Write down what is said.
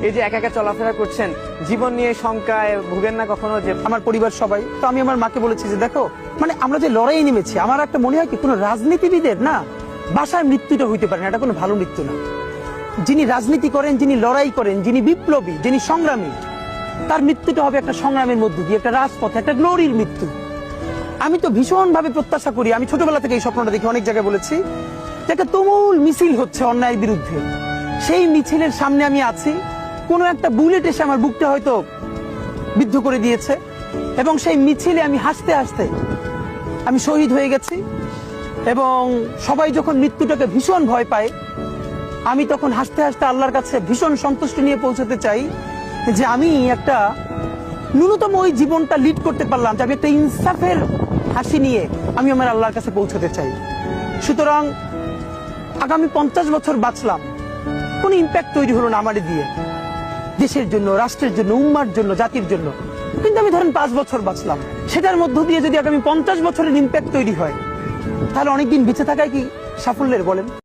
এই যে একা একা চলাফেরা করছেন, জীবন নিয়ে শঙ্কায় ভুগেন না কখনো? যে আমার পরিবার সবাই তো, আমি আমার মাকে বলেছি যে দেখো, মানে আমরা যে লড়াই নেমেছি, আমার একটা মনে হয় কি কোনো রাজনীতিবিদের না বাসায় মৃত্যুটা হইতে পারে না, এটা কোনো ভালো মৃত্যু না। যিনি রাজনীতি করেন, যিনি লড়াই করেন, যিনি বিপ্লবী, যিনি সংগ্রামী, তার মৃত্যুটা হবে একটা সংগ্রামের মধ্য দিয়ে, একটা রাজপথে, একটা গ্লোরির মৃত্যু। আমি তো ভীষণ ভাবে প্রত্যাশা করি, আমি ছোটবেলা থেকে এই স্বপ্নটা দেখি, অনেক জায়গায় বলেছি যে একটা তুমুল মিছিল হচ্ছে অন্যায়ের বিরুদ্ধে, সেই মিছিলের সামনে আমি আছি, কোনো একটা বুলেট এসে আমার বুকটা হয়তো বিদ্ধ করে দিয়েছে, এবং সেই মিছিলে আমি হাসতে হাসতে আমি শহীদ হয়ে গেছি। এবং সবাই যখন মৃত্যুটাকে ভীষণ ভয় পায়, আমি তখন হাসতে হাসতে আল্লাহর কাছে ভীষণ সন্তুষ্টি নিয়ে পৌঁছতে চাই যে আমি একটা ন্যূনতম ওই জীবনটা লিড করতে পারলাম, যে আমি একটা ইনসাফের হাসি নিয়ে আমি আমার আল্লাহর কাছে পৌঁছতে চাই। সুতরাং আগামী 50 বছর বাঁচলাম, কোন ইম্প্যাক্ট তৈরি হলো না আমারে দিয়ে, দেশের জন্য, রাষ্ট্রের জন্য, উম্মার জন্য, জাতির জন্য। কিন্তু আমি ধরেন 5 বছর বাঁচলাম, সেটার মধ্য দিয়ে যদি আগামী 50 বছরের ইম্প্যাক্ট তৈরি হয়, তাহলে অনেকদিন বেঁচে থাকায় কি সাফল্যের বলেন?